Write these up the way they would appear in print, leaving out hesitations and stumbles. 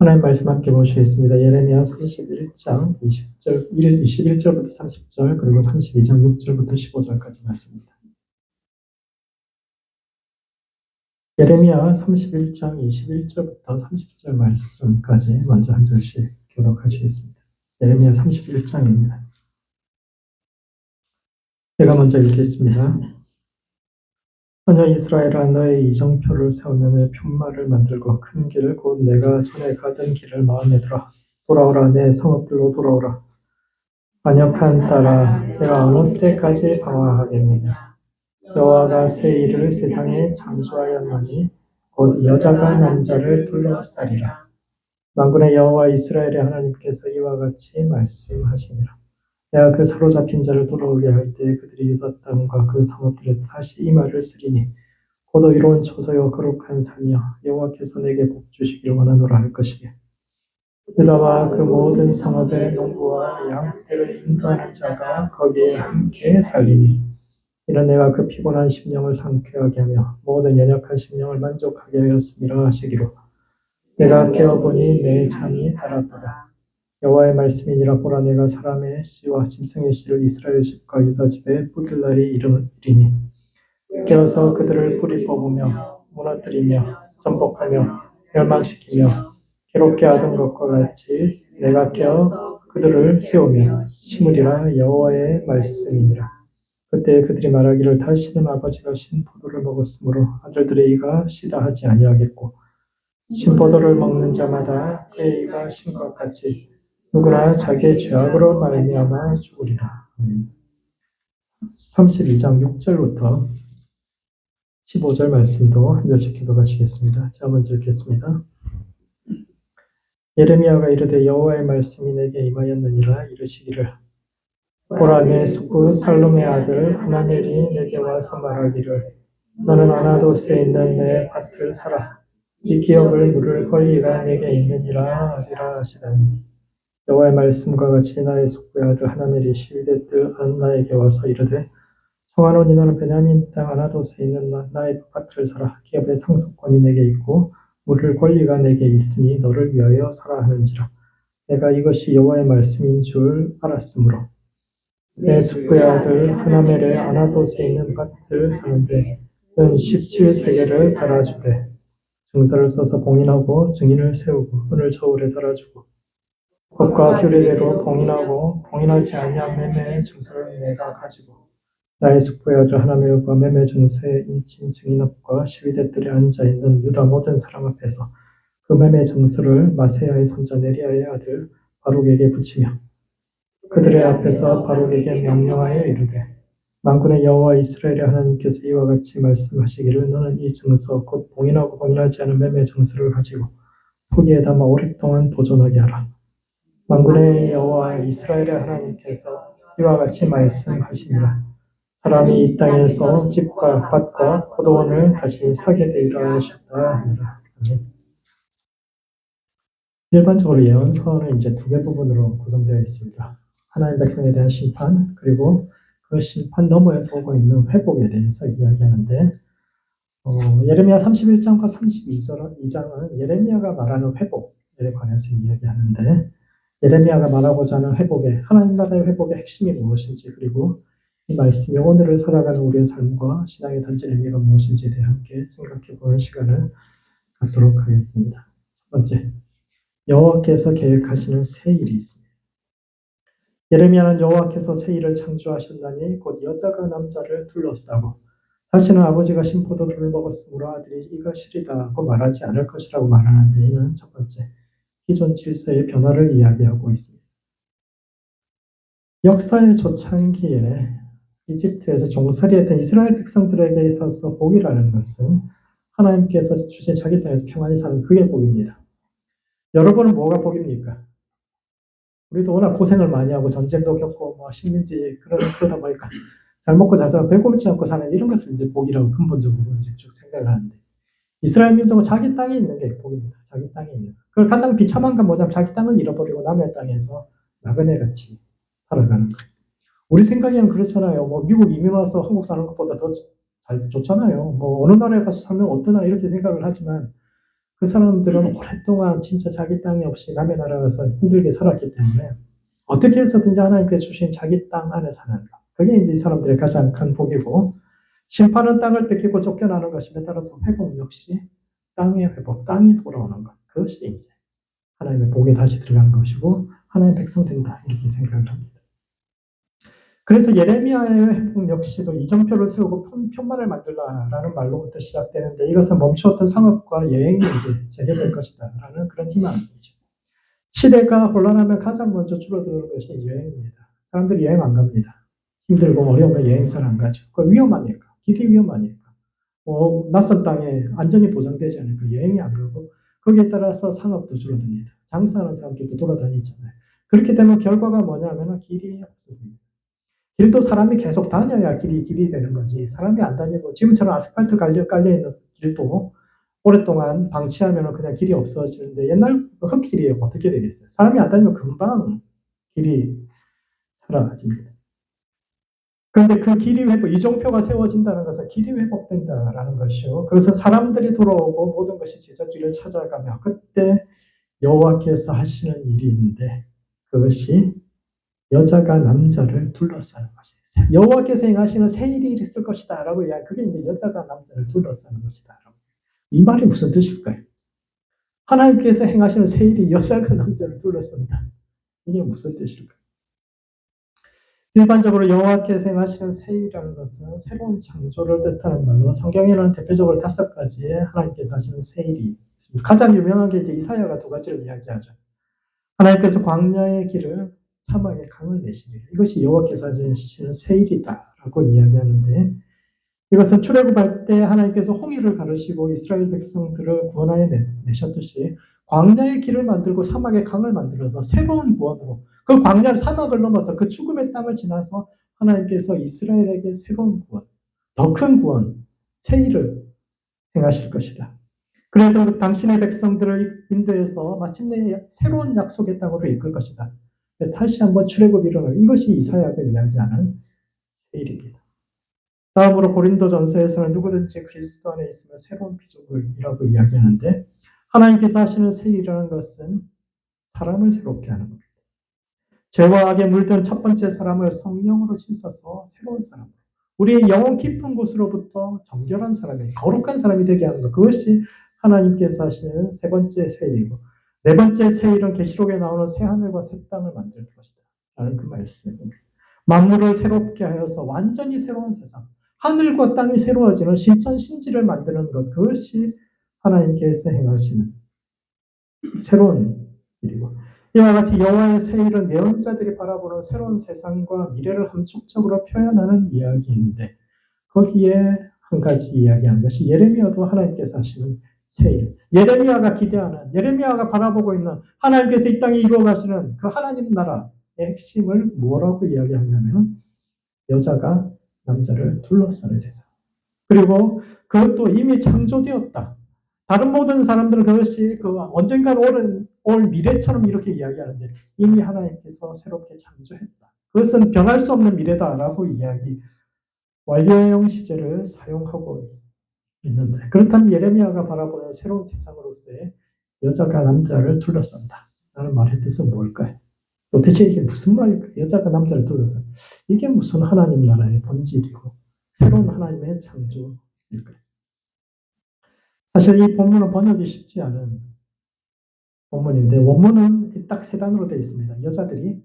하나님 말씀 함께 보시겠습니다. 예레미야 31장 21절부터 30절 그리고 32장 6절부터 15절까지 말씀입니다. 예레미야 31장 21절부터 30절 말씀까지 먼저 한 절씩 교독하시겠습니다. 예레미야 31장입니다. 제가 먼저 읽겠습니다. 소녀 이스라엘아, 너의 이정표를 세우며 내 편말을 만들고 큰 길을 곧 내가 전에 가던 길을 마음에 들어 돌아오라. 내 성읍들로 돌아오라. 반역한 딸아, 내가 어느 때까지 방황하겠느냐. 여호와가 새 일을 세상에 창조하였노니 곧 여자가 남자를 둘러싸리라. 만군의 여호와 이스라엘의 하나님께서 이와 같이 말씀하시니라. 내가 그 사로잡힌 자를 돌아오게 할 때 그들이 유다 땅과 그 성읍들에서 다시 이 말을 쓰리니 곧 의로운 초소요 거룩한 산이여, 여호와께서 내게 복 주시기를 원하노라 할 것이게. 유다와 그 모든 성읍의 농부와 양떼를 인도하는 자가 거기에 함께 살리니 이는 내가 그 피곤한 심령을 상쾌하게 하며 모든 연약한 심령을 만족하게 하였음이라 하시기로. 내가 깨어보니 내 잠이 달았도다. 여호와의 말씀이니라. 보라, 내가 사람의 씨와 짐승의 씨를 이스라엘 집과 유다 집에 뿌릴 날이 이르리니 깨어서 그들을 뿌리 뽑으며 무너뜨리며 전복하며 멸망시키며 괴롭게 하던 것과 같이 내가 깨어 그들을 세우며 심으리라. 여호와의 말씀이니라. 그때 그들이 말하기를 다시는 아버지가 신포도를 먹었으므로 아들들의 이가 시다 하지 아니하겠고 신포도를 먹는 자마다 그의 이가 신 것 같이 누구나 자기의 죄악으로 말미암아 죽으리라. 32장 6절부터 15절 말씀도 한 절씩 기도하시겠습니다. 제가 먼저 읽겠습니다. 예레미야가 이르되 여호와의 말씀이 내게 임하였느니라. 이르시기를 보라, 내 숙부 살룸의 아들 하나멜이 내게 와서 말하기를 너는 아나돗에 있는 내 밭을 사라. 이 기업을 물을 권리가 내게 있느니라 하리라 하시다니. 여호와의 말씀과 같이 나의 숙부의 아들 하나멜이 시위대 뜰 나에게 와서 이르되 청하노니 너는 베냐민 땅 아나돗에 있는 나의 밭을 사라. 기업의 상속권이 내게 있고 물을 권리가 내게 있으니 너를 위하여 사라 하는지라. 내가 이것이 여호와의 말씀인 줄 알았으므로 내 숙부의 아들 하나멜의 아나돗에 있는 밭을 사는데 은 17세겔을 달아주되 증서를 써서 봉인하고 증인을 세우고 은을 저울에 달아주고 법과 규례대로 봉인하고 봉인하지 아니한 매매의 증서를 내가 가지고 나의 숙부의 아들 하나멜과 매매 증서에 인친 증인 앞과 시위대들에 앉아있는 유다 모든 사람 앞에서 그 매매 증서를 마세야의 손자 네리야의 아들 바룩에게 붙이며 그들의 앞에서 바룩에게 명령하여 이르되 만군의 여호와 이스라엘의 하나님께서 이와 같이 말씀하시기를 너는 이 증서 곧 봉인하고 봉인하지 않은 매매 증서를 가지고 토기에 담아 오랫동안 보존하게 하라. 만군의 여호와 이스라엘의 하나님께서 이와 같이 말씀하시니라. 사람이 이 땅에서 집과 밭과 포도원을 다시 사게 되리라 하셨다 하니라. 일반적으로 예언서는 이제 두 개 부분으로 구성되어 있습니다. 하나님 백성에 대한 심판, 그리고 그 심판 너머에서 오고 있는 회복에 대해서 이야기하는데, 예레미야 31장과 32장은 예레미야가 말하는 회복에 관해서 이야기하는데, 예레미야가 말하고자 하는 회복의, 하나님 나라의 회복의 핵심이 무엇인지, 그리고 이 말씀이 오늘을 살아가는 우리의 삶과 신앙의 던진 의미가 무엇인지에 대해 함께 생각해 보는 시간을 갖도록 하겠습니다. 첫 번째, 여호와께서 계획하시는 새 일이 있습니다. 예레미야는 여호와께서 새 일을 창조하셨나니 곧 여자가 남자를 둘러싸고 다시는 아버지가 신포도를 먹었으므로 아들이 이가 시리다고 말하지 않을 것이라고 말하는데, 이는 첫 번째, 기존 질서의 변화를 이야기하고 있습니다. 역사의 초창기에 이집트에서 종살이했던 이스라엘 백성들에게 있어서 복이라는 것은 하나님께서 주신 자기 땅에서 평안히 사는 그게 복입니다. 여러분은 뭐가 복입니까? 우리도 워낙 고생을 많이 하고 전쟁도 겪고 식민지 그러다 보니까 잘 먹고 잘 살고 배고프지 않고 사는 이런 것을 이제 복이라고 근본적으로 이제 쭉 생각을 하는데, 이스라엘 민족은 자기 땅에 있는 게 복입니다. 자기 땅에 있는. 그걸 가장 비참한 건 뭐냐면 자기 땅을 잃어버리고 남의 땅에서 나그네같이 살아가는 거예요. 우리 생각에는 그렇잖아요. 미국 이민 와서 한국 사는 것보다 더 잘 좋잖아요. 어느 나라에 가서 살면 어떠나 이렇게 생각을 하지만 그 사람들은 오랫동안 진짜 자기 땅이 없이 남의 나라 가서 힘들게 살았기 때문에 어떻게 해서든지 하나님께서 주신 자기 땅 안에 사는 것. 그게 이제 이 사람들의 가장 큰 복이고, 심판은 땅을 뺏기고 쫓겨나는 것이며, 따라서 회복 역시 땅의 회복, 땅이 돌아오는 것. 그것이 이제 하나님의 복에 다시 들어가는 것이고, 하나님의 백성 된다. 이렇게 생각을 합니다. 그래서 예레미야의 회복 역시도 이정표를 세우고 편말을 만들라라는 말로부터 시작되는데, 이것은 멈추었던 상업과 여행이 이제 재개될 것이다라는 그런 희망이죠. 시대가 혼란하면 가장 먼저 줄어드는 것이 여행입니다. 사람들이 여행 안 갑니다. 힘들고 어려우면 여행 잘 안 가죠. 그 위험하니까. 길이 위험하니까. 낯선 땅에 안전이 보장되지 않으니까 여행이 안 가고, 거기에 따라서 상업도 줄어듭니다. 장사하는 사람들도 돌아다니잖아요. 그렇게 되면 결과가 뭐냐면 길이 없어집니다. 길도 사람이 계속 다녀야 길이 되는 거지. 사람이 안 다니고 지금처럼 아스팔트 깔려있는 길도 오랫동안 방치하면 그냥 길이 없어지는데, 옛날 흙길이 어떻게 되겠어요? 사람이 안 다니면 금방 길이 사라집니다. 그런데 그 길이 회복, 이정표가 세워진다는 것은 길이 회복된다라는 것이요. 그래서 사람들이 돌아오고 모든 것이 제자리를 찾아가며, 그때 여호와께서 하시는 일이 있는데, 그것이 여자가 남자를 둘러싸는 것이에요. 여호와께서 행하시는 새 일이 있을 것이다 라고 이야기. 그게 이제 여자가 남자를 둘러싸는 것이다 라고. 이 말이 무슨 뜻일까요? 하나님께서 행하시는 새 일이 여자가 남자를 둘러싼다. 이게 무슨 뜻일까요? 일반적으로 여호와께서 행하시는 새 일이라는 것은 새로운 창조를 뜻하는 말로, 성경에는 대표적으로 5가지의 하나님께서 하시는 새 일이 있습니다. 가장 유명한 게 이제 이사야가 2가지를 이야기하죠. 하나님께서 광야의 길을, 사막의 강을 내시리라. 이것이 여호와께서 하시는 새 일이다라고 이야기하는데, 이것은 출애굽할 때 하나님께서 홍해를 가르시고 이스라엘 백성들을 구원하여 내셨듯이, 광야의 길을 만들고 사막의 강을 만들어서 새로운 구원으로, 그 광야를, 사막을 넘어서 그 죽음의 땅을 지나서 하나님께서 이스라엘에게 새로운 구원, 더 큰 구원, 새 일을 행하실 것이다. 그래서 당신의 백성들을 인도해서 마침내 새로운 약속의 땅으로 이끌 것이다. 다시 한번 출애굽이 일어나는, 이것이 이사야가 이야기하는 새 일입니다. 다음으로 고린도전서에서는 누구든지 그리스도 안에 있으면 새로운 피조물이라고 이야기하는데, 하나님께서 하시는 새 일이라는 것은 사람을 새롭게 하는 겁니다. 죄와 악에 물든 첫 번째 사람을 성령으로 씻어서 새로운 사람, 우리의 영혼 깊은 곳으로부터 정결한 사람이, 거룩한 사람이 되게 하는 것, 그것이 하나님께서 하시는 세 번째 새 일이고, 네 번째 새 일은 계시록에 나오는 새 하늘과 새 땅을 만들 것이다 라는 그 말씀입니다. 만물을 새롭게 하여서 완전히 새로운 세상, 하늘과 땅이 새로워지는 신천 신지를 만드는 것, 그것이 하나님께서 행하시는 새로운 일이고, 이와 같이 여호와의 새 일은 예언자들이 바라보는 새로운 세상과 미래를 함축적으로 표현하는 이야기인데, 거기에 한 가지 이야기한 것이 예레미야도 하나님께서 하시는 새 일, 예레미야가 기대하는, 예레미야가 바라보고 있는 하나님께서 이 땅에 이루어 가시는 그 하나님 나라의 핵심을 뭐라고 이야기하냐면, 여자가 남자를 둘러싸는 세상, 그리고 그것도 이미 창조되었다. 다른 모든 사람들은 그것이 언젠가 올 미래처럼 이렇게 이야기하는데, 이미 하나님께서 새롭게 창조했다. 그것은 변할 수 없는 미래다라고 이야기, 완료형 시제를 사용하고 있는데, 그렇다면 예레미야가 바라보는 새로운 세상으로서의 여자가 남자를 둘러싼다 라는 말의 뜻은 뭘까요? 도대체 이게 무슨 말일까요? 여자가 남자를 둘러싼다. 이게 무슨 하나님 나라의 본질이고 새로운 하나님의 창조일까요? 사실 이 본문은 번역이 쉽지 않은 본문인데, 원문은 딱 3단어로 되어 있습니다. 여자들이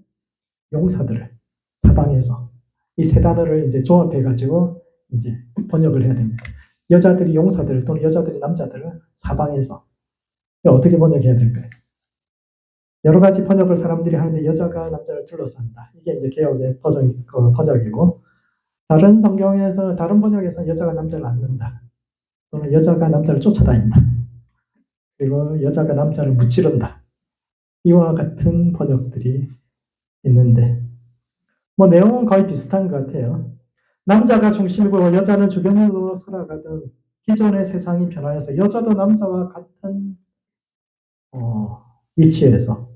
용사들을 사방에서, 이 3단어를 이제 조합해가지고 이제 번역을 해야 됩니다. 여자들이 용사들, 또는 여자들이 남자들을 사방에서. 어떻게 번역해야 될까요? 여러 가지 번역을 사람들이 하는데, 여자가 남자를 둘러싼다, 이게 이제 개역의 번역이고, 다른 성경에서는, 다른 번역에서는 여자가 남자를 안는다, 또는 여자가 남자를 쫓아다닌다, 그리고 여자가 남자를 무찌른다, 이와 같은 번역들이 있는데, 내용은 거의 비슷한 것 같아요. 남자가 중심이고 여자는 주변으로 살아가던 기존의 세상이 변화해서 여자도 남자와 같은 위치에서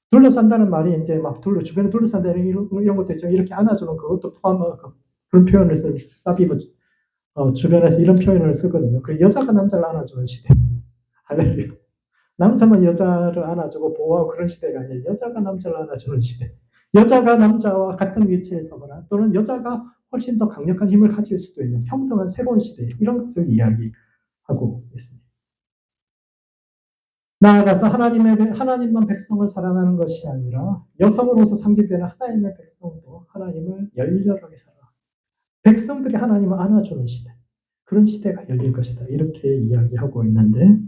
둘러싼다는 말이 이제 막 주변에 둘러싼다는 이런 것도 있죠. 이렇게 안아주는 그것도 포함하고 그런 표현을 사비브 주변에서 이런 표현을 쓰거든요. 그 여자가 남자를 안아주는 시대. 할렐루야. 남자만 여자를 안아주고 보호하고 그런 시대가 아니에요. 여자가 남자를 안아주는 시대. 여자가 남자와 같은 위치에 서거나 또는 여자가 훨씬 더 강력한 힘을 가질 수도 있는 평등한 새로운 시대, 이런 것을 이야기하고 있습니다. 나아가서 하나님만 백성을 사랑하는 것이 아니라 여성으로서 상징되는 하나님의 백성도 하나님을 열렬하게 사랑하고 백성들이 하나님을 안아주는 시대, 그런 시대가 열릴 것이다. 이렇게 이야기하고 있는데,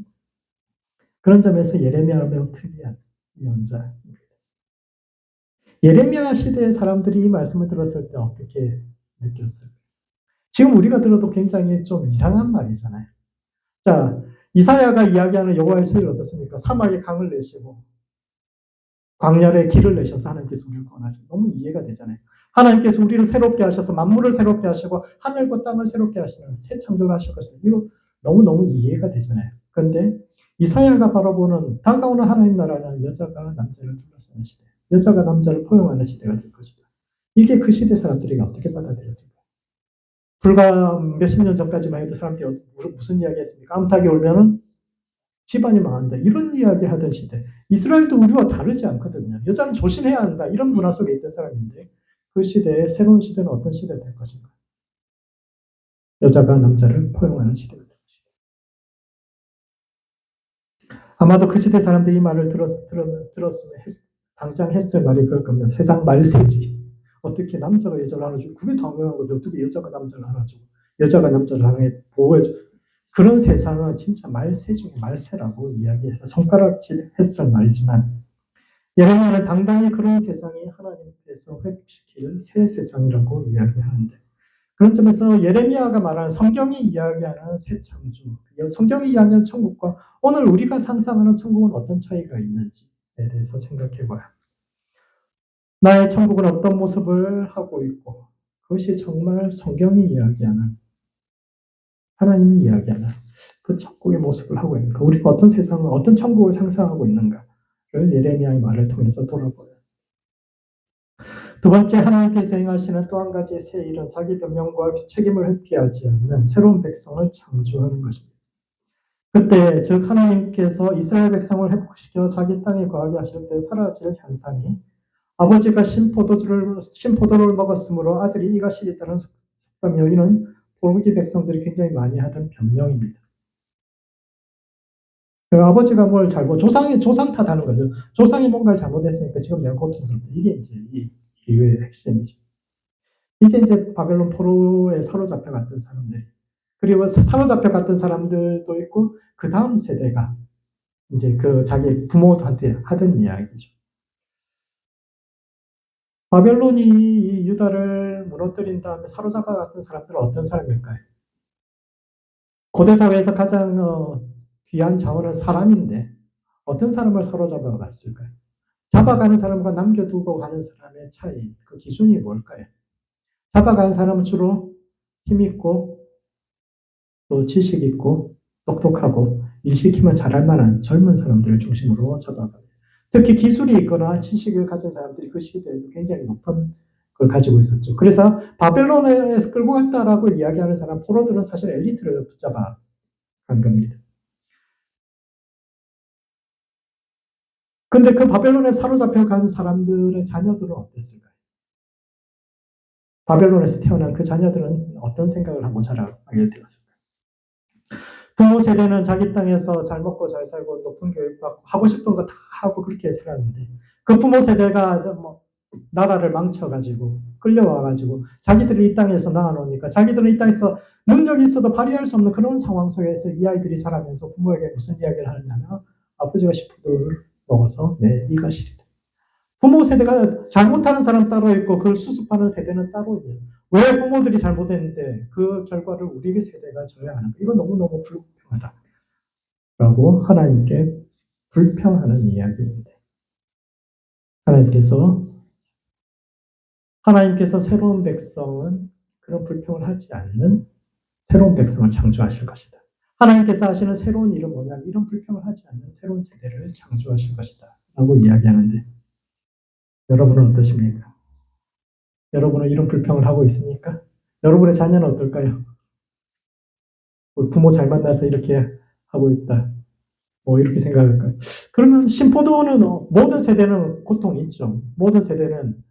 그런 점에서 예레미야는 매우 특이한 예언자입니다. 예레미야 시대의 사람들이 이 말씀을 들었을 때 어떻게 느꼈을까요? 지금 우리가 들어도 굉장히 좀 이상한 말이잖아요. 자, 이사야가 이야기하는 여호와의 세일은 어떻습니까? 사막에 강을 내시고 광야에 길을 내셔서 하나님께서 우리를 구원하시고, 너무 이해가 되잖아요. 하나님께서 우리를 새롭게 하셔서 만물을 새롭게 하시고 하늘과 땅을 새롭게 하시는 새 창조를 하실 것이다. 이거 너무너무 이해가 되잖아요. 그런데 이사야가 바라보는 다가오는 하나님 나라는 여자가 남자를 둘러싸는 시대, 여자가 남자를 포용하는 시대가 될 것이다. 이게 그 시대 사람들이 어떻게 받아들였을까? 불과 몇십 년 전까지만 해도 사람들이 무슨 이야기 했습니까? 암탉이 울면은 집안이 망한다. 이런 이야기 하던 시대. 이스라엘도 우리와 다르지 않거든요. 여자는 조심해야 한다. 이런 문화 속에 있던 사람인데, 그 시대에 새로운 시대는 어떤 시대가 될 것인가? 여자가 남자를 포용하는 시대가 될 것이다. 아마도 그 시대 사람들이 이 말을 들었으면 당장 했을 말이 그럴 겁니다. 세상 말세지. 어떻게 남자가 여자를 안아주고, 그게 당연한 거죠. 어떻게 여자가 남자를 안아주고, 여자가 남자를 보호해주고. 그런 세상은 진짜 말세 중에 말세라고 이야기해서 손가락질 했을 말이지만, 예레미야는 당당히 그런 세상이 하나님께서 회복시킬 새 세상이라고 이야기하는데, 그런 점에서 예레미야가 말하는 성경이 이야기하는 새 창조, 성경이 이야기하는 천국과 오늘 우리가 상상하는 천국은 어떤 차이가 있는지에 대해서 생각해봐요. 나의 천국은 어떤 모습을 하고 있고, 그것이 정말 성경이 이야기하는, 하나님이 이야기하는 그 천국의 모습을 하고 있는가, 우리가 어떤 세상을, 어떤 천국을 상상하고 있는가를 예레미야의 말을 통해서 돌아보아요. 두 번째, 하나님께서 행하시는 또 한 가지의 새 일은 자기 변명과 책임을 회피하지 않는 새로운 백성을 창조하는 것입니다. 그때 즉 하나님께서 이스라엘 백성을 회복시켜 자기 땅에 거하게 하실 때 사라질 현상이, 아버지가 신포도를 먹었으므로 아들이 이가 시리다는 속담이요, 이는 포르기 백성들이 굉장히 많이 하던 변명입니다. 아버지가 뭘 조상 탓하는 거죠. 조상이 뭔가를 잘못했으니까 지금 내가 고통스럽다. 이게 이제 이 비유의 핵심이죠. 이게 이제 바벨론 포로에 사로잡혀갔던 사람들, 그리고 사로잡혀갔던 사람들도 있고, 그 다음 세대가 이제 그 자기 부모한테 하던 이야기죠. 바벨론이 유다를 무너뜨린 다음에 사로잡아갔던 사람들은 어떤 사람일까요? 고대 사회에서 가장 귀한 자원은 사람인데 어떤 사람을 사로잡아 갔을까요? 잡아가는 사람과 남겨두고 가는 사람의 차이, 그 기준이 뭘까요? 잡아가는 사람은 주로 힘있고 또 지식 있고 똑똑하고 일 시키면 잘할 만한 젊은 사람들을 중심으로 잡아가요. 특히 기술이 있거나 지식을 가진 사람들이 그 시대에도 굉장히 높은 걸 가지고 있었죠. 그래서 바벨론에서 끌고 갔다라고 이야기하는 사람, 포로들은 사실 엘리트를 붙잡아 간 겁니다. 근데 그 바벨론에 사로잡혀 간 사람들의 자녀들은 어땠을까요? 바벨론에서 태어난 그 자녀들은 어떤 생각을 하고 자라게 되었을까요? 부모 세대는 자기 땅에서 잘 먹고 잘 살고 높은 교육받고 하고 싶은 거 다 하고 그렇게 살았는데, 그 부모 세대가 뭐 나라를 망쳐가지고 끌려와가지고 자기들이 이 땅에서 낳아놓으니까 자기들은 이 땅에서 능력이 있어도 발휘할 수 없는 그런 상황 속에서 이 아이들이 자라면서 부모에게 무슨 이야기를 하느냐면, 아버지가 식품을 먹어서 내 이가 시리다. 부모 세대가 잘못하는 사람 따로 있고 그걸 수습하는 세대는 따로 있어요. 왜 부모들이 잘못했는데 그 결과를 우리 세대가 져야 하는 거, 이거 너무너무 불공평하다 라고 하나님께 불평하는 이야기인데, 하나님께서 새로운 백성은 그런 불평을 하지 않는 새로운 백성을 창조하실 것이다. 하나님께서 하시는 새로운 일은 뭐냐면 이런 불평을 하지 않는 새로운 세대를 창조하실 것이다 라고 이야기하는데, 여러분은 어떠십니까? 여러분은 이런 불평을 하고 있습니까? 여러분의 자녀는 어떨까요? 부모 잘 만나서 이렇게 하고 있다. 뭐 이렇게 생각할까요? 그러면 신포도는 모든 세대는 고통이 있죠. 모든 세대는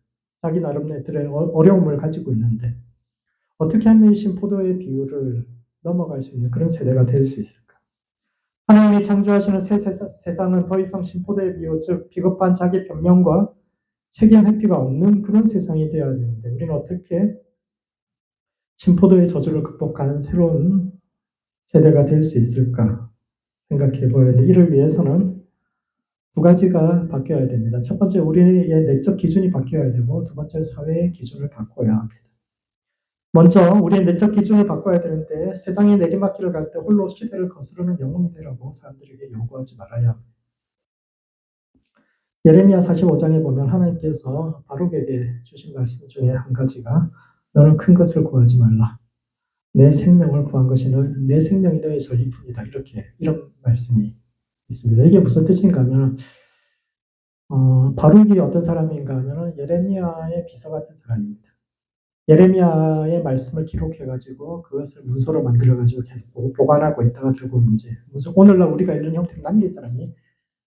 자기 나름대로의 어려움을 가지고 있는데 어떻게 하면 이 신포도의 비율을 넘어갈 수 있는 그런 세대가 될 수 있을까? 하나님이 창조하시는 새 세상은 더 이상 신포도의 비유, 즉 비겁한 자기 변명과 책임 회피가 없는 그런 세상이 되어야 되는데 우리는 어떻게 신포도의 저주를 극복하는 새로운 세대가 될 수 있을까 생각해 보아야 돼. 이를 위해서는 두 가지가 바뀌어야 됩니다. 첫 번째, 우리의 내적 기준이 바뀌어야 되고, 두 번째, 사회의 기준을 바꿔야 합니다. 먼저, 우리의 내적 기준을 바꿔야 되는데, 세상이 내리막길을 갈 때 홀로 시대를 거스르는 영웅이 되라고 사람들에게 요구하지 말아야 합니다. 예레미야 45장에 보면 하나님께서 바룩에게 주신 말씀 중에 한 가지가 너는 큰 것을 구하지 말라. 내 생명을 구한 것이 내 생명이 너의 전리품이다. 이런 말씀이 있습니다. 이게 무슨 뜻인가 하면 바룩이 어떤 사람인가 하면 예레미야의 비서 같은 사람입니다. 예레미야의 말씀을 기록해가지고 그것을 문서로 만들어가지고 계속 보관하고 있다가 결국 이제 오늘날 우리가 읽는 형태로 남긴 사람이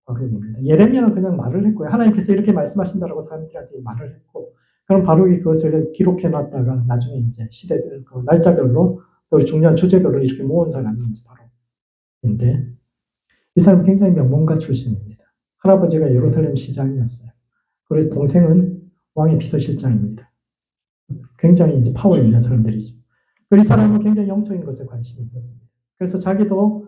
바룩입니다. 예레미야는 그냥 말을 했고요. 하나님께서 이렇게 말씀하신다라고 사람들한테 말을 했고, 그럼 바룩이 그것을 기록해놨다가 나중에 이제 날짜별로 또 중요한 주제별로 이렇게 모은 사람이 이제 바룩인데, 이 사람은 굉장히 명문가 출신입니다. 할아버지가 예루살렘 시장이었어요. 그래서 동생은 왕의 비서실장입니다. 굉장히 이제 파워 있는 사람들이죠. 이 사람은 굉장히 영적인 것에 관심이 있었습니다. 그래서 자기도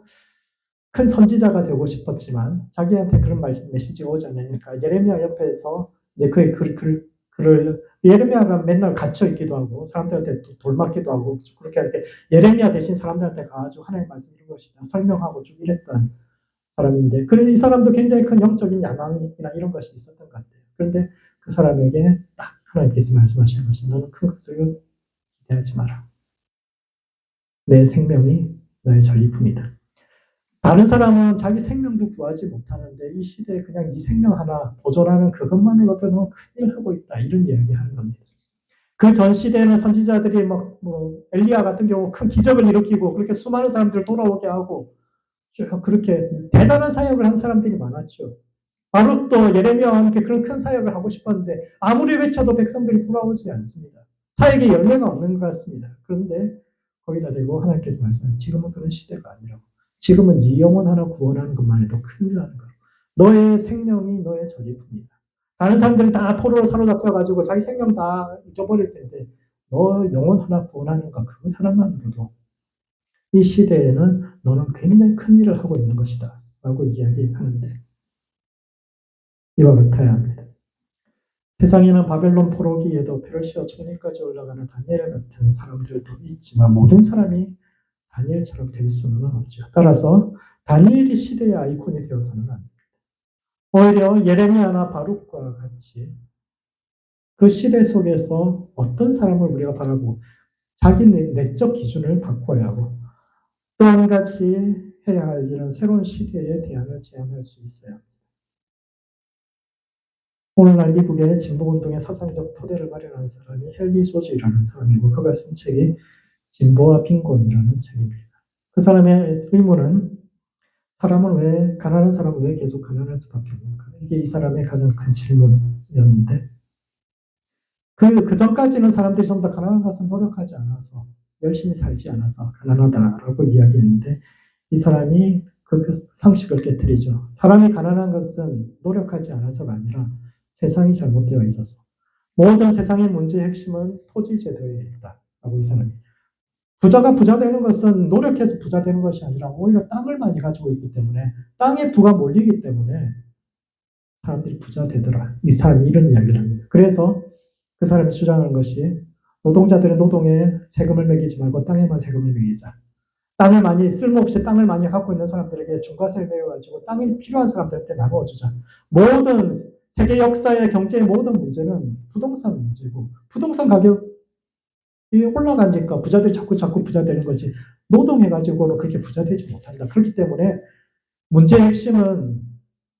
큰 선지자가 되고 싶었지만 자기한테 그런 메시지가 오지 않으니까 예레미야 옆에서 이제 그의 글을 예레미야가 맨날 갇혀 있기도 하고 사람들한테 돌맞기도 하고 그렇게 할 때 예레미야 대신 사람들한테 가가지고 하나님 말씀 이런 것이다 설명하고 쭉 이랬던 사람인데 그래서 이 사람도 굉장히 큰 영적인 야망이나 이런 것이 있었던 것 같아요. 그런데 그 사람에게 딱 하나님께서 말씀하시는 것이 너는 큰 것을 기대하지 마라. 내 생명이 너의 전리품이다. 다른 사람은 자기 생명도 구하지 못하는데 이 시대에 그냥 이 생명 하나 보존하는 그것만으로도 너무 큰일 하고 있다. 이런 이야기하는 겁니다. 그 전 시대에는 선지자들이 엘리야 같은 경우 큰 기적을 일으키고 그렇게 수많은 사람들을 돌아오게 하고 그렇게 대단한 사역을 한 사람들이 많았죠. 바룩도 예레미야와 함께 그런 큰 사역을 하고 싶었는데 아무리 외쳐도 백성들이 돌아오지 않습니다. 사역에 열매가 없는 것 같습니다. 그런데 거기다 대고 하나님께서 말씀하시죠. 지금은 그런 시대가 아니라고. 지금은 네 영혼 하나 구원하는 것만 해도 큰일 나는 거라고. 너의 생명이 너의 전리품이다. 다른 사람들은 다 포로로 사로잡혀가지고 자기 생명 다 잊어버릴 텐데 너 영혼 하나 구원하는 것 그 하나만으로도 이 시대에는 너는 굉장히 큰 일을 하고 있는 것이다. 라고 이야기하는데 이와 같아야 합니다. 세상에는 바벨론 포로기에도 페르시아 총리까지 올라가는 다니엘 같은 사람들도 있지만 모든 사람이 다니엘처럼 될 수는 없죠. 따라서 다니엘이 시대의 아이콘이 되어서는 안 됩니다. 오히려 예레미야나 바룩과 같이 그 시대 속에서 어떤 사람을 우리가 바라보고 자기 내적 기준을 바꿔야 하고 또 한 가지 해야 할 일은 새로운 시대의 대안을 제안할 수 있어요. 오늘날 미국의 진보운동의 사상적 토대를 마련한 사람이 헨리 조지라는 사람이고 그가 쓴 책이 진보와 빈곤이라는 책입니다. 그 사람의 의문은 가난한 사람은 왜 계속 가난할 수밖에 없는가? 이게 이 사람의 가장 큰 질문이었는데 그 전까지는 사람들이 좀 더 가난한 것은 노력하지 않아서 열심히 살지 않아서 가난하다라고 이야기했는데 이 사람이 그 상식을 깨뜨리죠. 사람이 가난한 것은 노력하지 않아서가 아니라 세상이 잘못되어 있어서 모든 세상의 문제의 핵심은 토지 제도에 있다라고 이 사람이 부자가 부자 되는 것은 노력해서 부자 되는 것이 아니라 오히려 땅을 많이 가지고 있기 때문에 땅에 부가 몰리기 때문에 사람들이 부자 되더라. 이 사람이 이런 이야기를 합니다. 그래서 그 사람이 주장하는 것이 노동자들의 노동에 세금을 매기지 말고 땅에만 세금을 매기자. 쓸모없이 땅을 많이 갖고 있는 사람들에게 중과세를 매겨가지고 땅이 필요한 사람들한테 나눠주자. 모든 세계 역사의 경제의 모든 문제는 부동산 문제고 부동산 가격이 올라가니까 부자들이 자꾸 부자 되는 거지. 노동해가지고는 그렇게 부자 되지 못한다. 그렇기 때문에 문제의 핵심은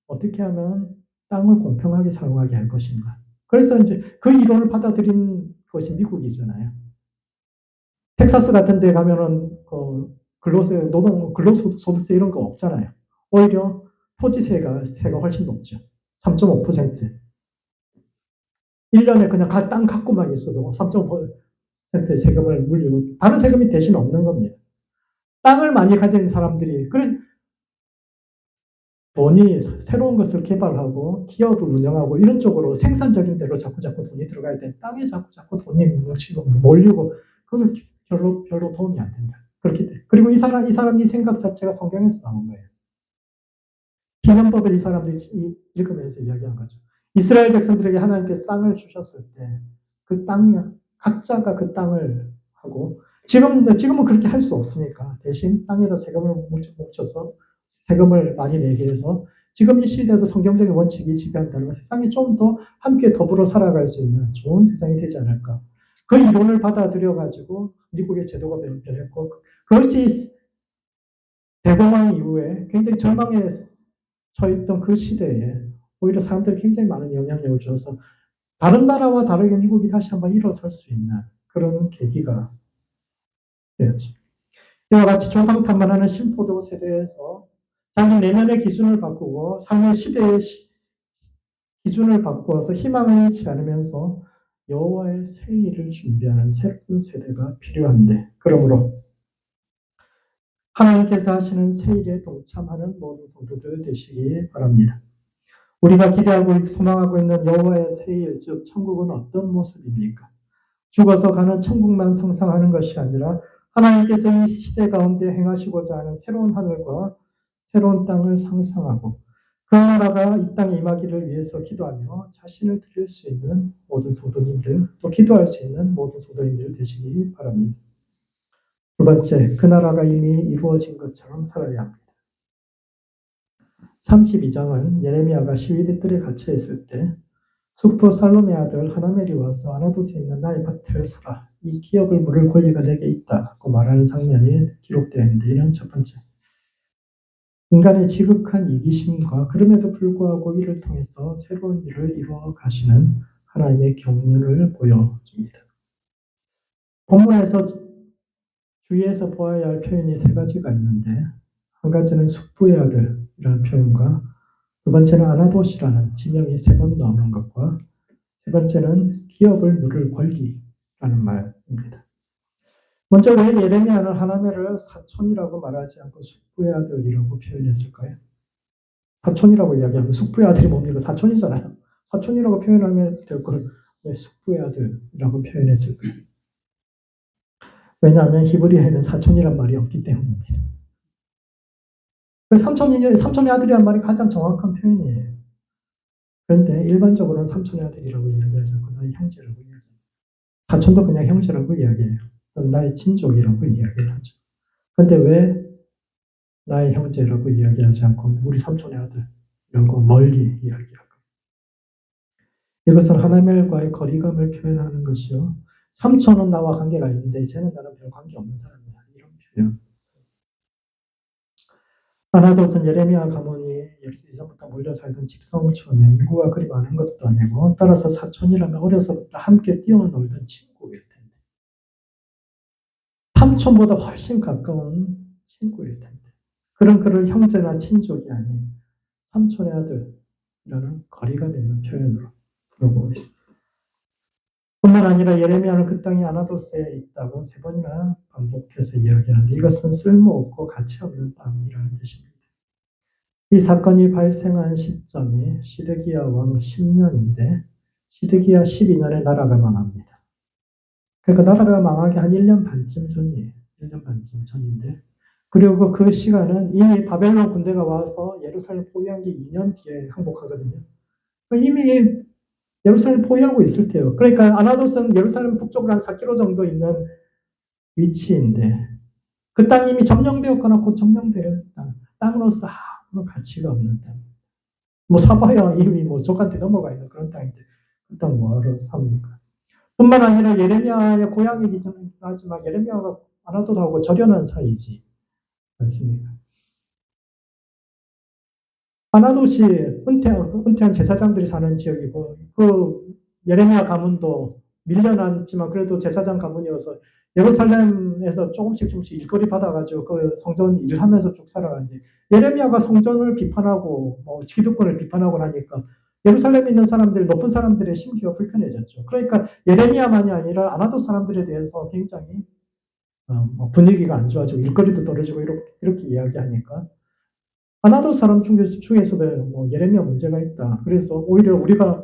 어떻게 하면 땅을 공평하게 사용하게 할 것인가. 그래서 이제 그 이론을 받아들인 것이 미국이잖아요. 텍사스 같은 데 가면은 근로소득세 이런 거 없잖아요. 오히려 토지세가 훨씬 높죠. 3.5%. 1년에 그냥 땅 갖고만 있어도 3.5%의 세금을 물리고 다른 세금이 대신 없는 겁니다. 땅을 많이 가진 사람들이 돈이 새로운 것을 개발하고 기업을 운영하고 이런 쪽으로 생산적인 데로 자꾸 돈이 들어가야 돼. 땅에 자꾸 돈이 뭉치고 몰리고 그건 별로 도움이 안 된다. 그렇기 때문에. 그리고 이 생각 자체가 성경에서 나온 거예요. 기념법을 이 사람들이 읽으면서 이야기한 거죠. 이스라엘 백성들에게 하나님께서 땅을 주셨을 때 그 땅이 각자가 그 땅을 하고 지금은 그렇게 할 수 없으니까 대신 땅에다 세금을 뭉쳐서 세금을 많이 내게 해서 지금 이 시대에도 성경적인 원칙이 지배한다는 건 세상이 좀 더 함께 더불어 살아갈 수 있는 좋은 세상이 되지 않을까. 그 이론을 받아들여가지고 미국의 제도가 변했고 그것이 대공황 이후에 굉장히 절망에 처했던 그 시대에 오히려 사람들이 굉장히 많은 영향력을 줘서 다른 나라와 다르게 미국이 다시 한번 일어설 수 있는 그런 계기가 되었죠. 이와 같이 조상탐만하는 신포도 세대에서 자기 내면의 기준을 바꾸고 삶의 시대의 기준을 바꾸어서 희망을 잃지 않으면서 여호와의 새 일을 준비하는 새로운 세대가 필요한데 그러므로 하나님께서 하시는 새 일에 동참하는 모든 성도들 되시기 바랍니다. 우리가 기대하고 소망하고 있는 여호와의 새 일, 즉 천국은 어떤 모습입니까? 죽어서 가는 천국만 상상하는 것이 아니라 하나님께서 이 시대 가운데 행하시고자 하는 새로운 하늘과 새로운 땅을 상상하고 그 나라가 이 땅에 임하기를 위해서 기도하며 자신을 드릴 수 있는 모든 성도님들, 또 기도할 수 있는 모든 성도님들 되시기 바랍니다. 두 번째, 그 나라가 이미 이루어진 것처럼 살아야 합니다. 32장은 예레미야가 시위대들에 갇혀 있을 때 숙부 살롬의 아들 하나멜이 와서 아나돗에 있는 나의 밭을 사라. 이 기업을 물을 권리가 내게 있다고 말하는 장면이 기록되어 있는데 이는 첫 번째. 인간의 지극한 이기심과 그럼에도 불구하고 이를 통해서 새로운 일을 이루어 가시는 하나님의 경륜을 보여줍니다. 본문에서 주위에서 보아야 할 표현이 세 가지가 있는데 한 가지는 숙부의 아들이라는 표현과 두 번째는 아나돗이라는 지명이 3번 나오는 것과 세 번째는 기업을 누릴 권리라는 말입니다. 먼저 왜 예레미야는 하나멜을 사촌이라고 말하지 않고 숙부의 아들이라고 표현했을까요? 사촌이라고 이야기하면 숙부의 아들이 뭡니까? 사촌이잖아요. 사촌이라고 표현하면 될 걸 왜 숙부의 아들이라고 표현했을까요? 왜냐하면 히브리어에는 사촌이란 말이 없기 때문입니다. 삼촌의 아들이란 말이 가장 정확한 표현이에요. 그런데 일반적으로는 삼촌의 아들이라고 이야기하지 않고 나의 형제라고 이야기해요. 사촌도 그냥 형제라고 이야기해요. 나의 친족이라고 이야기를 하죠. 그런데 왜 나의 형제라고 이야기하지 않고 우리 삼촌의 아들이라고 멀리 이야기하고 이것은 하나멜과의 거리감을 표현하는 것이요. 삼촌은 나와 관계가 있는데 쟤는 나랑 별 관계 없는 사람이야. 이런 표현. 아나돗은 예레미야 가문이 예전부터 몰려 살던 집성촌에 인구가 그리 많은 것도 아니고 따라서 사촌이라면 어려서부터 함께 뛰어놀던 친구일 텐데 삼촌보다 훨씬 가까운 친구일 텐데 그런 그를 형제나 친족이 아닌 삼촌의 아들이라는 거리감 있는 표현으로 부르고 있습니다. 뿐만 아니라 예레미야는 그 땅이 아나돗에 있다고 3번이나 반복해서 이야기하는데 이것은 쓸모없고 가치없는 땅이라는 뜻입니다. 이 사건이 발생한 시점이 시드기야 왕 10년인데 시드기야 12년에 나라가 망합니다. 그러니까 나라가 망하기 한 1년 반쯤 전이에요. 1년 반쯤 전인데 그리고 그 시간은 이미 바벨론 군대가 와서 예루살렘 포위한 게 2년 뒤에 항복하거든요. 이미 예루살렘 포위하고 있을 때요. 그러니까 아나돗은 예루살렘 북쪽으로 한 4km 정도 있는 위치인데 그 땅이 이미 점령되었거나 곧 점령될 땅으로서 아무런 가치가 없는 땅. 뭐 사봐야 이미 뭐 족한테 넘어가 있는 그런 땅인데 그 땅 뭐하러 삽니까? 뿐만 아니라 예레미야의 고향이긴 하지만 예레미야가 아나돗하고 절연한 사이지 않습니까? 아나돗이 은퇴한 제사장들이 사는 지역이고 그 예레미야 가문도 밀려났지만 그래도 제사장 가문이어서 예루살렘에서 조금씩 일거리 받아가지고 그 성전 일을 하면서 쭉 살아가는데 예레미야가 성전을 비판하고 뭐 기득권을 비판하고 나니까 예루살렘에 있는 사람들, 높은 사람들의 심기가 불편해졌죠. 그러니까 예레미야만이 아니라 아나도 사람들에 대해서 굉장히 뭐 분위기가 안 좋아지고 일거리도 떨어지고 이렇게 이야기하니까 아나도 사람 중에서도 뭐 예레미야 문제가 있다. 그래서 오히려 우리가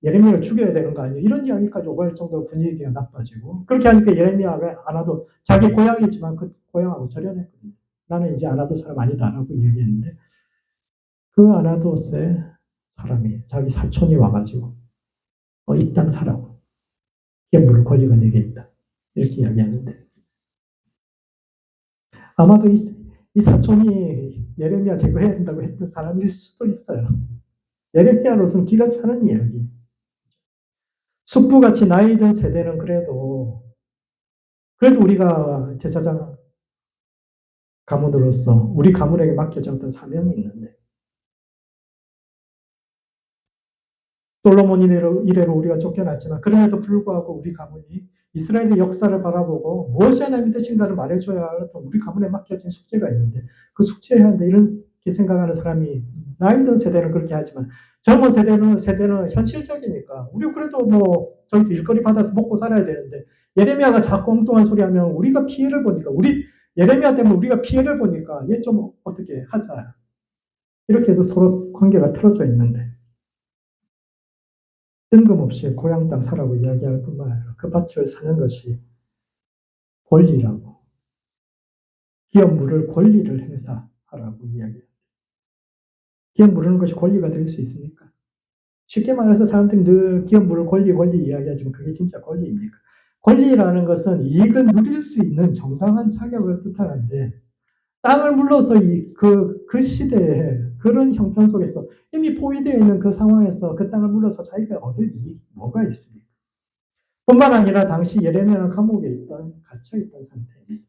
예레미야를 죽여야 되는 거 아니에요? 이런 이야기까지 오갈 정도로 분위기가 나빠지고 그렇게 하니까 예레미야가 아나도 자기 고향이지만 그 고향하고 절연했거든요. 나는 이제 아나도 사람 아니다라고 얘기했는데 그 아나도스의 사람이 자기 사촌이 와가지고 이 땅 사라고 이게 물을 권리가 내게 있다 이렇게 이야기하는데 아마도 이 사촌이 예레미야 제거해야 된다고 했던 사람일 수도 있어요. 예레미야로서는 기가 차는 이야기. 숙부같이 나이 든 세대는 그래도 우리가 제사장 가문으로서 우리 가문에게 맡겨졌던 사명이 있는데 솔로몬 이래로 우리가 쫓겨났지만 그럼에도 불구하고 우리 가문이 이스라엘의 역사를 바라보고 무엇이 하나님의 뜻인가를 말해줘야 할 우리 가문에 맡겨진 숙제가 있는데 그 숙제해야 하는데 이렇게 생각하는 사람이 나이 든 세대는 그렇게 하지만 젊은 세대는 현실적이니까 우리 그래도 뭐 저기서 일거리 받아서 먹고 살아야 되는데 예레미야가 자꾸 엉뚱한 소리 하면 우리가 피해를 보니까 예레미야 때문에 우리가 피해를 보니까 얘 좀 어떻게 하자 이렇게 해서 서로 관계가 틀어져 있는데 뜬금없이 고향 땅 사라고 이야기할 뿐만 아니라 그 밭을 사는 것이 권리라고 기업 물을 권리를 행사하라고 이야기합니다. 기업 물르는 것이 권리가 될 수 있습니까? 쉽게 말해서 사람들이 늘 기업 물을 권리 이야기하지만 그게 진짜 권리입니까? 권리라는 것은 이익을 누릴 수 있는 정당한 자격을 뜻하는데 땅을 물러서 그 시대에 그런 형편 속에서 이미 포위되어 있는 그 상황에서 그 땅을 물러서 자기가 얻을 이익이 뭐가 있습니까? 뿐만 아니라 당시 예레미야는 감옥에 갇혀있던 상태입니다.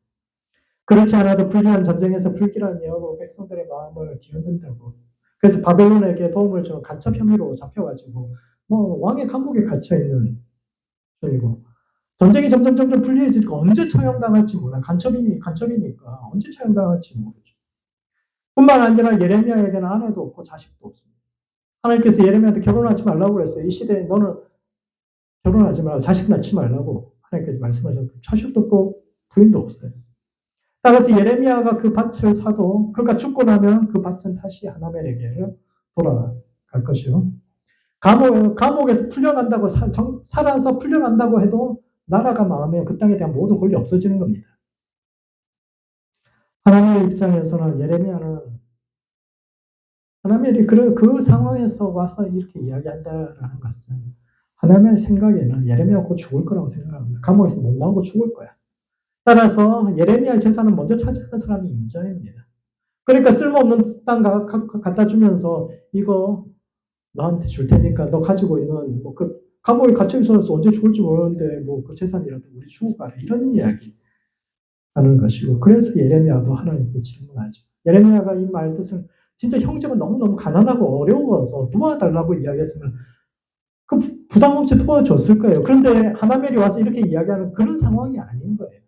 그렇지 않아도 불리한 전쟁에서 불길한 예언으로 백성들의 마음을 뒤흔든다고. 그래서 바벨론에게 도움을 준 간첩 혐의로 잡혀가지고 뭐 왕의 감옥에 갇혀있는 중이고 전쟁이 점점 불리해지니까 언제 처형당할지 몰라. 간첩이니까 언제 처형당할지 모르죠. 뿐만 아니라 예레미야에게는 아내도 없고 자식도 없습니다. 하나님께서 예레미야한테 결혼하지 말라고 그랬어요. 이 시대에 너는 결혼하지 말라고 자식 낳지 말라고 하나님께서 말씀하셨고 자식도 없고 부인도 없어요. 따라서 예레미야가 그 밭을 사도 그가 죽고 나면 그 밭은 다시 하나멜에게로 돌아갈 것이요. 감옥에서 풀려난다고 살아서 풀려난다고 해도 나라가 망하면 그 땅에 대한 모든 권리 없어지는 겁니다. 하나님의 입장에서는 하나멜이 그 상황에서 와서 이렇게 이야기한다라는 것은 하나님의 생각에는 예레미야가 곧 죽을 거라고 생각합니다. 감옥에서 못 나오고 죽을 거야. 따라서 예레미야의 재산은 먼저 차지하는 사람이 인자입니다. 그러니까 쓸모없는 땅 갖다 주면서 이거 너한테 줄 테니까 너 가지고 있는 뭐 그 감옥에 갇혀 있어서 언제 죽을지 모르는데 뭐 그 재산이라도 우리 주고 가라 이런 이야기 하는 것이고 그래서 예레미야도 하나님께 질문하죠. 예레미야가 이 말 뜻을 진짜 형제가 너무너무 가난하고 어려워서 도와달라고 이야기했으면 그 부담 없이 도와줬을 거예요. 그런데 하나멜이 와서 이렇게 이야기하는 그런 상황이 아닌 거예요.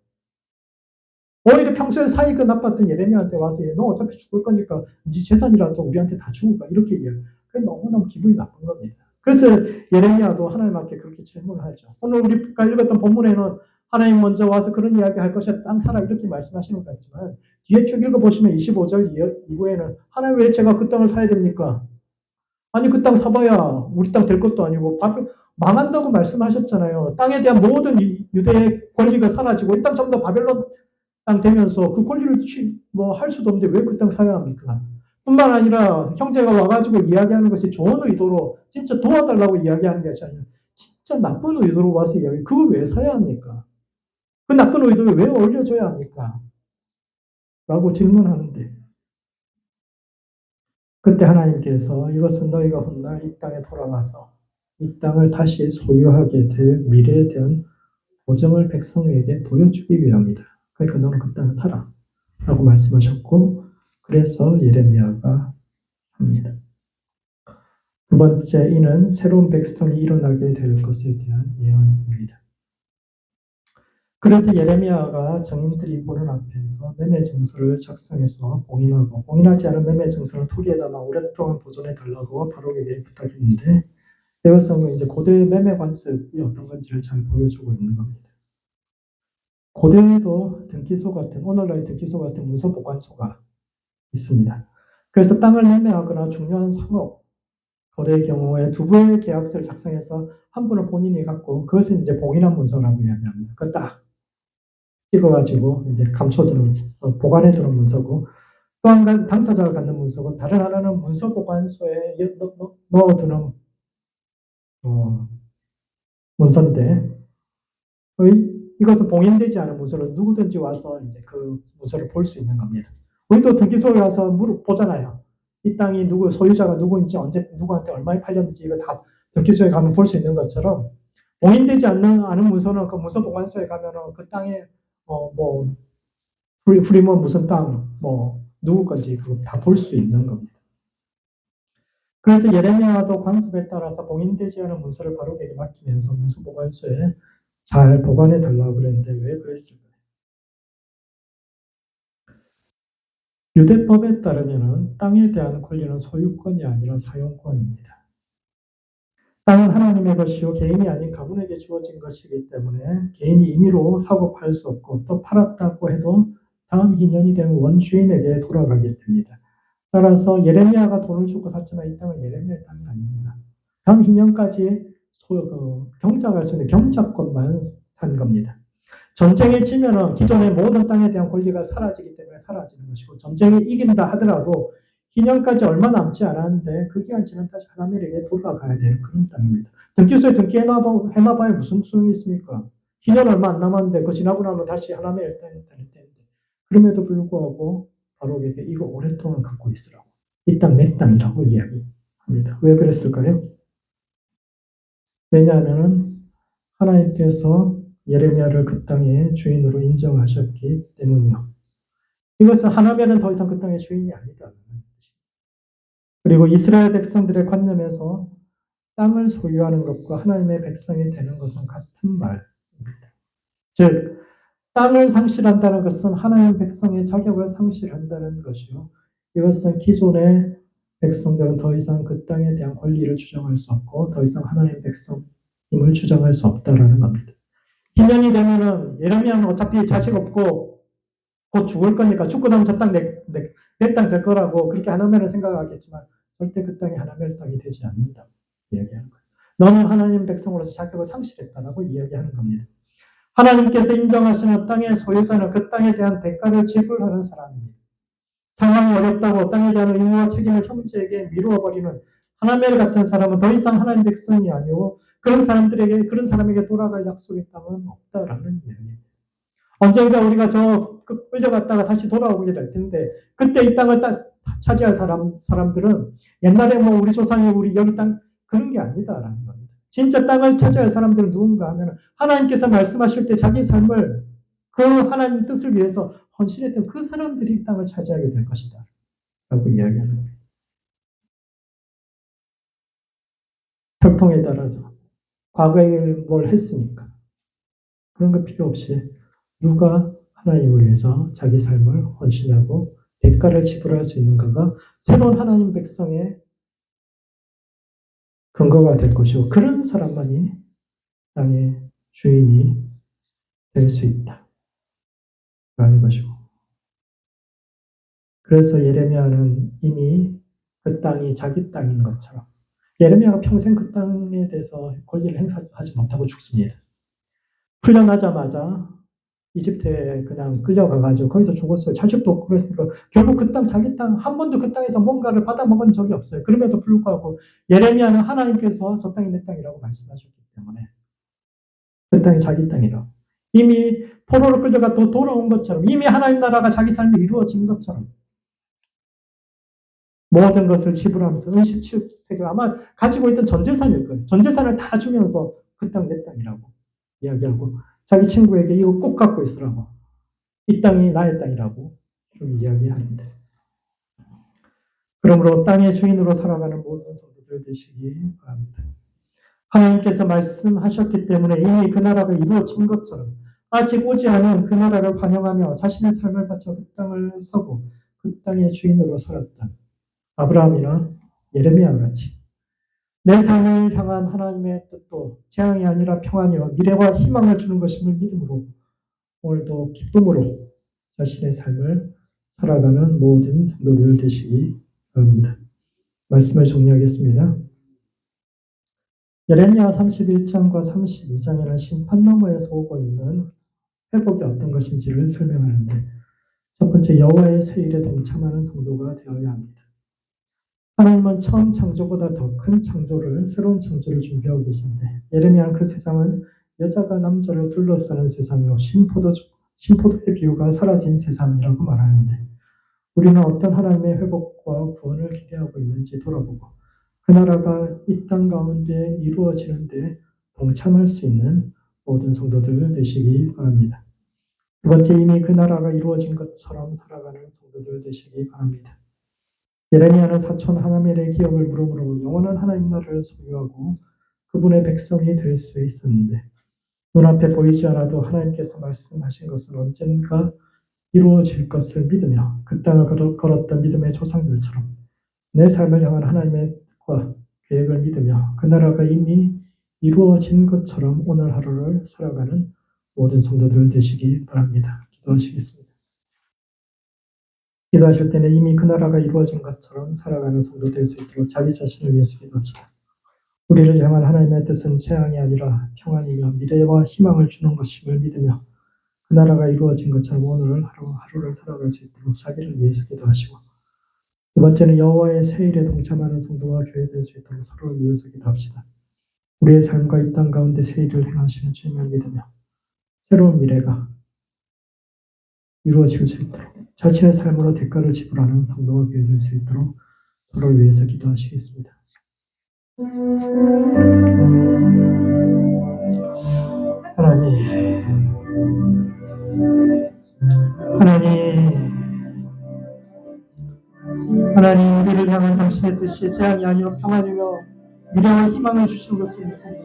오히려 평소에 사이가 나빴던 예레미야한테 와서 너 어차피 죽을 거니까 네 재산이라도 우리한테 다 주고 가 이렇게 이야기해요. 그게 너무너무 기분이 나쁜 겁니다. 그래서 예레미야도 하나님 앞에 그렇게 질문을 하죠. 오늘 우리가 읽었던 본문에는 하나님 먼저 와서 그런 이야기 할 것이야 땅 사라 이렇게 말씀하시는 것 같지만 뒤에 쭉 읽어보시면 25절 이후에는 하나님 왜 제가 그 땅을 사야 됩니까? 아니 그 땅 사봐야 우리 땅 될 것도 아니고 망한다고 말씀하셨잖아요. 땅에 대한 모든 유대의 권리가 사라지고 이 땅 전부 다 바벨론 땅 되면서 그 권리를 할 수도 없는데 왜 그 땅 사야 합니까? 뿐만 아니라 형제가 와가지고 이야기하는 것이 좋은 의도로 진짜 도와달라고 이야기하는 게 아니라 진짜 나쁜 의도로 와서 이야기. 그걸 왜 사야 합니까? 그 나쁜 의도를 왜 올려줘야 합니까? 라고 질문하는데 그때 하나님께서 이것은 너희가 훗날 이 땅에 돌아가서 이 땅을 다시 소유하게 될 미래에 대한 보정을 백성에게 보여주기 위함이다. 그러니까 너는 그 땅을 사라. 라고 말씀하셨고 그래서 예레미야가 삽니다. 두 번째 이는 새로운 백성이 일어나게 될 것에 대한 예언입니다. 그래서 예레미야가 증인들이 보는 앞에서 매매 증서를 작성해서 봉인하고 봉인하지 않은 매매 증서를 토기에다가 오랫동안 보존해 달라고 바로에게 부탁했는데 대여성은 이제 고대의 매매 관습이 어떤 건지를 잘 보여주고 있는 겁니다. 고대에도 등기소 같은 오늘날 등기소 같은 문서 보관소가 있습니다. 그래서 땅을 매매하거나 중요한 상업 거래의 경우에 두 부의 계약서를 작성해서 한 분은 본인이 갖고 그것을 이제 봉인한 문서라고 이야기합니다. 그 딱 찍어가지고 이제 감춰두는 보관해두는 문서고 또 한 가지 당사자가 갖는 문서고 다른 하나는 문서 보관소에 넣어두는 문서인데 이것은 봉인되지 않은 문서로 누구든지 와서 이제 그 문서를 볼 수 있는 겁니다. 우리도 등기소에 와서 물어보잖아요. 이 땅이 누구 소유자가 누구인지 언제 누구한테 얼마에 팔렸는지 이거 다 등기소에 가면 볼 수 있는 것처럼 봉인되지 않은 문서는 그 문서 보관소에 가면은 그 땅에 뭐 프리먼 무슨 땅 뭐 누구 건지 그거 다 볼 수 있는 겁니다. 그래서 예레미야도 관습에 따라서 봉인되지 않은 문서를 바로에게 맡기면서 문서 보관소에 잘 보관해 달라고 그랬는데 왜 그랬을까요? 유대법에 따르면 땅에 대한 권리는 소유권이 아니라 사용권입니다. 땅은 하나님의 것이요 개인이 아닌 가문에게 주어진 것이기 때문에 개인이 임의로 사고 팔 수 없고 또 팔았다고 해도 다음 2년이 되면 원주인에게 돌아가게 됩니다. 따라서 예레미야가 돈을 주고 샀지만 이 땅은 예레미야의 땅이 아닙니다. 다음 2년까지 경작할 수 있는 경작권만 산 겁니다. 전쟁에 지면은 기존의 모든 땅에 대한 권리가 사라지기 때문에 사라지는 것이고 전쟁에 이긴다 하더라도 2년까지 얼마 남지 않았는데 그 기간 지난 다시 하나님에게 돌아가야 되는 그런 땅입니다. 등기소에 등기해놔봐야 무슨 소용이 있습니까? 2년 얼마 안 남았는데 그 지나고 나면 다시 하나님의 땅인데 그럼에도 불구하고 바로에게 이거 오랫동안 갖고 있으라고 이 땅 내 땅이라고 이야기합니다. 왜 그랬을까요? 왜냐하면 하나님께서 예레미야를 그 땅의 주인으로 인정하셨기 때문이요. 이것은 하나님은 더 이상 그 땅의 주인이 아니다. 그리고 이스라엘 백성들의 관념에서 땅을 소유하는 것과 하나님의 백성이 되는 것은 같은 말입니다. 즉 땅을 상실한다는 것은 하나님 백성의 자격을 상실한다는 것이요. 이것은 기존의 백성들은 더 이상 그 땅에 대한 권리를 주장할 수 없고 더 이상 하나님 백성임을 주장할 수 없다라는 겁니다. 2년이 되면은 예레미야는 어차피 자식 없고 곧 죽을 거니까 죽고 나면 저 땅 내 땅 될 거라고 그렇게 하나님은 생각하겠지만 절대 그 땅이 하나님의 땅이 되지 않는다 이야기하는 거예요. 너는 하나님 백성으로서 자격을 상실했다라고 이야기하는 겁니다. 하나님께서 인정하시는 땅의 소유자는 그 땅에 대한 대가를 지불하는 사람입니다. 상황이 어렵다고 땅에 대한 의무와 책임을 형제에게 미루어 버리는 하나멜 같은 사람은 더 이상 하나님 백성이 아니고 그런 사람에게 돌아갈 약속의 땅은 없다라는 이야기입니다. 언젠가 우리가 끌려갔다가 다시 돌아오게 될 텐데 그때 이 땅을 차지할 사람들은 옛날에 뭐 우리 조상이 우리 여기 땅 그런 게 아니다라는 겁니다. 진짜 땅을 차지할 사람들은 누군가 하면 하나님께서 말씀하실 때 자기 삶을 그 하나님 뜻을 위해서 헌신했던 그 사람들이 땅을 차지하게 될 것이다 라고 이야기하는 겁니다. 혈통에 따라서 과거에 뭘 했으니까 그런 거 필요 없이 누가 하나님을 위해서 자기 삶을 헌신하고 대가를 지불할 수 있는가가 새로운 하나님 백성의 근거가 될 것이고 그런 사람만이 땅의 주인이 될 수 있다라는 것이고 그래서 예레미야는 이미 그 땅이 자기 땅인 것처럼 예레미야가 평생 그 땅에 대해서 권리를 행사하지 못하고 죽습니다. 풀려나자마자 이집트에 그냥 끌려가가지고 거기서 죽었어요. 자식도 없고 그랬으니까 결국 그 땅 자기 땅 한 번도 그 땅에서 뭔가를 받아먹은 적이 없어요. 그럼에도 불구하고 예레미야는 하나님께서 저 땅이 내 땅이라고 말씀하셨기 때문에 그 땅이 자기 땅이라고 이미 포로로 끌려가 또 돌아온 것처럼 이미 하나님 나라가 자기 삶이 이루어진 것처럼 모든 것을 지불하면서 은십칠세가 아마 가지고 있던 전 재산일 거예요. 전 재산을 다 주면서 그 땅 내 땅이라고 이야기하고 자기 친구에게 이거 꼭 갖고 있으라고 이 땅이 나의 땅이라고 좀 이야기하는데 그러므로 땅의 주인으로 살아가는 모든 성도들 되시기 바랍니다. 하나님께서 말씀하셨기 때문에 이미 그 나라가 이루어진 것처럼 아직 오지 않은 그 나라를 환영하며 자신의 삶을 바쳐 그 땅을 서고 그 땅의 주인으로 살았던 아브라함이나 예레미야 같이 내 삶을 향한 하나님의 뜻도 재앙이 아니라 평안이요 미래와 희망을 주는 것임을 믿음으로 오늘도 기쁨으로 자신의 삶을 살아가는 모든 성도들 되시기 바랍니다. 말씀을 정리하겠습니다. 예레미야 31장과 32장에는 심판 너머에서 오고 있는 회복이 어떤 것인지를 설명하는데 첫 번째 여호와의 새 일에 동참하는 성도가 되어야 합니다. 하나님은 처음 창조보다 더 큰 창조를 새로운 창조를 준비하고 계신데 예레미야는 그 세상은 여자가 남자를 둘러싸는 세상이요 신포도의 비유가 사라진 세상이라고 말하는데 우리는 어떤 하나님의 회복과 구원을 기대하고 있는지 돌아보고 그 나라가 이 땅 가운데 이루어지는 데 동참할 수 있는 모든 성도들 되시기 바랍니다. 두 번째, 이미 그 나라가 이루어진 것처럼 살아가는 성도들 되시기 바랍니다. 예레미야는 사촌 하나멜의 기업을 물음으로 영원한 하나님 나라를 소유하고 그분의 백성이 될 수 있었는데 눈앞에 보이지 않아도 하나님께서 말씀하신 것은 언젠가 이루어질 것을 믿으며 그 땅을 걸었던 믿음의 조상들처럼 내 삶을 향한 하나님의 뜻과 계획을 믿으며 그 나라가 이미 이루어진 것처럼 오늘 하루를 살아가는 모든 성도들 되시기 바랍니다. 기도하시겠습니다. 기도하실 때는 이미 그 나라가 이루어진 것처럼 살아가는 성도 될 수 있도록 자기 자신을 위해서 기도합시다. 우리를 향한 하나님의 뜻은 재앙이 아니라 평안이며 미래와 희망을 주는 것임을 믿으며 그 나라가 이루어진 것처럼 오늘 하루를 살아갈 수 있도록 자기를 위해서 기도하시고 두 번째는 여호와의 새 일에 동참하는 성도와 교회 될 수 있도록 서로를 위해서 기도합시다. 우리의 삶과 이 땅 가운데 새 일을 행하시는 주님을 믿으며 새로운 미래가 이루어질 수 있도록 자신의 삶으로 대가를 지불하는 성도가 교회 될 수 있도록 서로를 위해서 기도하시겠습니다. 하나님, 우리를 향한 당신의 뜻이 재앙이 아니라 평안이며 미래와 희망을 주시는 것을 믿습니다.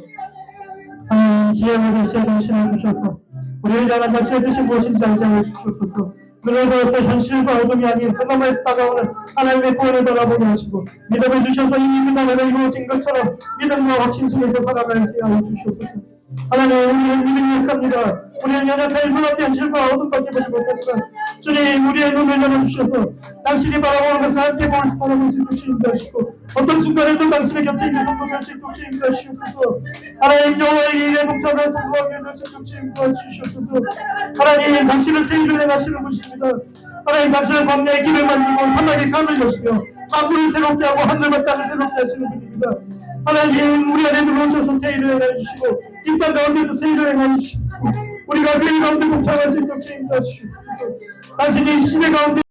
하나님, 지혜와 계시의 정신을 주셔서 우리를 향한 당신의 뜻이 무엇인지 알게 하여 주시옵소서. 눈을 들어서 현실과 어둠이 아닌 그 너머에서 다가오는 하나님의 구원을 바라보게 하시고 믿음을 주셔서 이미 그 나라가 이루어진 것처럼 믿음과 확신 속에서 살아가게 하여 주시옵소서. 하나님, 우리의 믿음이 약합니다. 우리는 연약한 눈앞의 현실과 어둠밖에 보지 못하지만 주님, 우리의 눈을 열어주셔서 당신이 바라보는 것을 함께 바라볼 수 있도록 주님도 하시고 어떤 순간에도 당신의 곁에 있는 성도 될 수 있도록 주님도 하시옵소서. 하나님, 여호와의 일에 동참하는 성도가 될 수 있도록 주님도 하시옵소서. 하나님, 당신은 새 일을 행하시는 분이십니다. 하나님, 당신은 광야의 길을 만들고 사막의 강을 여시며 만물을 새롭게 하고 하늘과 땅을 새롭게 하시는 분입니다. 하나님, 우리 안에 들어오셔서 새 일을 행해 주시고 이 땅 가운데서 새 일을 행해 주시옵소서. 우리가 그 일 가운데 동참할 수 있도록 주님도 하시옵소서. 당신이 이 시대 가운데